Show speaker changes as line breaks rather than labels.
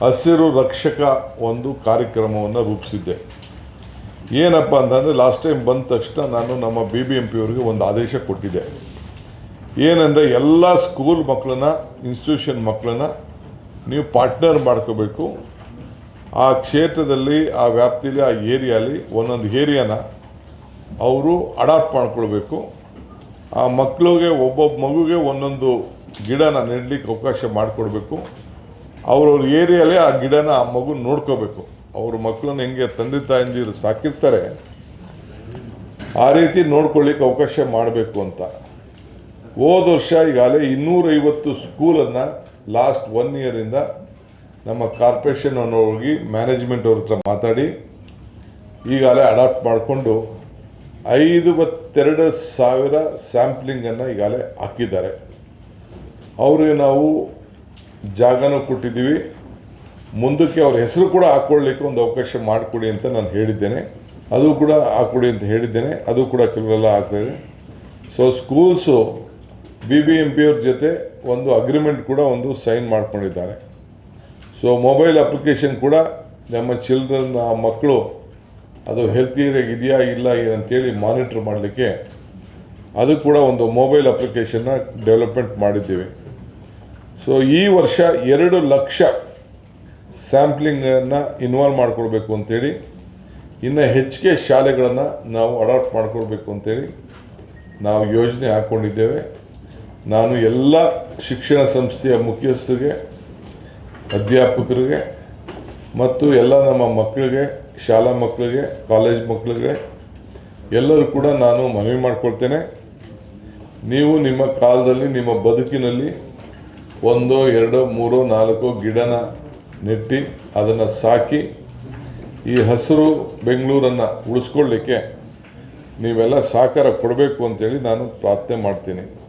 ಹಸಿರು ರಕ್ಷಕ ಒಂದು ಕಾರ್ಯಕ್ರಮವನ್ನು ರೂಪಿಸಿದ್ದೆ. ಏನಪ್ಪ ಅಂತಂದರೆ ಲಾಸ್ಟ್ ಟೈಮ್ ಬಂದ ತಕ್ಷಣ ನಾನು ನಮ್ಮ BBMP ಅವರಿಗೆ ಒಂದು ಆದೇಶ ಕೊಟ್ಟಿದ್ದೆ. ಏನಂದರೆ ಎಲ್ಲ ಸ್ಕೂಲ್ ಮಕ್ಕಳನ್ನ, ಇನ್ಸ್ಟಿಟ್ಯೂಷನ್ ಮಕ್ಕಳನ್ನ ನೀವು ಪಾರ್ಟ್ನರ್ ಮಾಡ್ಕೋಬೇಕು. ಆ ಕ್ಷೇತ್ರದಲ್ಲಿ, ಆ ವ್ಯಾಪ್ತಿಯಲ್ಲಿ, ಆ ಏರಿಯಾಲಿ ಒಂದೊಂದು ಏರಿಯಾನ ಅವರು ಅಡಾಪ್ಟ್ ಮಾಡ್ಕೊಳ್ಬೇಕು. ಆ ಮಕ್ಕಳಿಗೆ, ಒಬ್ಬೊಬ್ಬ ಮಗುಗೆ ಒಂದೊಂದು ಗಿಡನ ನೆಡಲಿಕ್ಕೆ ಅವಕಾಶ ಮಾಡಿಕೊಡ್ಬೇಕು. ಅವ್ರವ್ರ ಏರಿಯಾಲೇ ಆ ಗಿಡನ ಆ ಮಗು ನೋಡ್ಕೋಬೇಕು. ಅವ್ರ ಮಕ್ಕಳನ್ನ ಹೆಂಗೆ ತಂದೆ ತಾಯಂದಿರು ಸಾಕಿರ್ತಾರೆ ಆ ರೀತಿ ನೋಡ್ಕೊಳ್ಳಿಕ್ಕೆ ಅವಕಾಶ ಮಾಡಬೇಕು ಅಂತ. ಹೋದ ವರ್ಷ ಈಗಾಗಲೇ 250 ಸ್ಕೂಲನ್ನು ಲಾಸ್ಟ್ 1 ಇಯರಿಂದ ನಮ್ಮ ಕಾರ್ಪೊರೇಷನ್ ಅನ್ನು ಹೋಗಿ ಮ್ಯಾನೇಜ್ಮೆಂಟ್ ಅವ್ರ ಹತ್ರ ಮಾತಾಡಿ ಈಗಾಗಲೇ ಅಡಾಪ್ಟ್ ಮಾಡಿಕೊಂಡು 52,000 ಸ್ಯಾಂಪ್ಲಿಂಗನ್ನು ಈಗಾಗಲೇ ಹಾಕಿದ್ದಾರೆ. ಅವ್ರಿಗೆ ನಾವು ಜಾಗನೂ ಕೊಟ್ಟಿದ್ದೀವಿ. ಮುಂದಕ್ಕೆ ಅವ್ರ ಹೆಸರು ಕೂಡ ಹಾಕ್ಕೊಳ್ಳಿಕ್ಕೆ ಒಂದು ಅವಕಾಶ ಮಾಡಿಕೊಡಿ ಅಂತ ನಾನು ಹೇಳಿದ್ದೇನೆ. ಅದು ಕೂಡ ಹಾಕ್ಕೊಡಿ ಅಂತ ಹೇಳಿದ್ದೇನೆ. ಅದು ಕೂಡ ಕೆಲವೆಲ್ಲ ಆಗ್ತಾಯಿದೆ. ಸೊ ಸ್ಕೂಲ್ಸು BBMP ಅವ್ರ ಜೊತೆ ಒಂದು ಅಗ್ರಿಮೆಂಟ್ ಕೂಡ ಒಂದು ಸೈನ್ ಮಾಡ್ಕೊಂಡಿದ್ದಾರೆ. ಸೊ ಮೊಬೈಲ್ ಅಪ್ಲಿಕೇಶನ್ ಕೂಡ ನಮ್ಮ ಚಿಲ್ಡ್ರನ್ ಮಕ್ಕಳು ಅದು ಹೆಲ್ತಿಯಾಗಿ ಇದೆಯಾ ಇಲ್ಲ ಅಂತೇಳಿ ಮಾನಿಟ್ರ್ ಮಾಡಲಿಕ್ಕೆ ಅದು ಕೂಡ ಒಂದು ಮೊಬೈಲ್ ಅಪ್ಲಿಕೇಶನ್ನ ಡೆವಲಪ್ಮೆಂಟ್ ಮಾಡಿದ್ದೀವಿ. ಸೊ ಈ ವರ್ಷ 2 ಲಕ್ಷ ಸ್ಯಾಂಪ್ಲಿಂಗನ್ನು ಇನ್ವಾಲ್ವ್ ಮಾಡ್ಕೊಳ್ಬೇಕು ಅಂತೇಳಿ, ಇನ್ನು ಹೆಚ್ಚಿಗೆ ಶಾಲೆಗಳನ್ನು ನಾವು ಅಡಾಪ್ಟ್ ಮಾಡ್ಕೊಳ್ಬೇಕು ಅಂತೇಳಿ ನಾವು ಯೋಜನೆ ಹಾಕ್ಕೊಂಡಿದ್ದೇವೆ. ನಾನು ಎಲ್ಲ ಶಿಕ್ಷಣ ಸಂಸ್ಥೆಯ ಮುಖ್ಯಸ್ಥರಿಗೆ, ಅಧ್ಯಾಪಕರಿಗೆ ಮತ್ತು ಎಲ್ಲ ನಮ್ಮ ಮಕ್ಕಳಿಗೆ, ಶಾಲಾ ಮಕ್ಕಳಿಗೆ, ಕಾಲೇಜ್ ಮಕ್ಕಳಿಗೆ ಎಲ್ಲರೂ ಕೂಡ ನಾನು ಮನವಿ ಮಾಡ್ಕೊಳ್ತೇನೆ. ನೀವು ನಿಮ್ಮ ಕಾಲದಲ್ಲಿ, ನಿಮ್ಮ ಬದುಕಿನಲ್ಲಿ 1, 2, 3, 4 ಗಿಡನ ನೆಟ್ಟು ಅದನ್ನು ಸಾಕಿ ಈ ಹಸಿರು ಬೆಂಗಳೂರನ್ನು ಉಳಿಸ್ಕೊಳ್ಳಿಕ್ಕೆ ನೀವೆಲ್ಲ ಸಹಕಾರ ಕೊಡಬೇಕು ಅಂತೇಳಿ ನಾನು ಪ್ರಾರ್ಥನೆ ಮಾಡ್ತೀನಿ.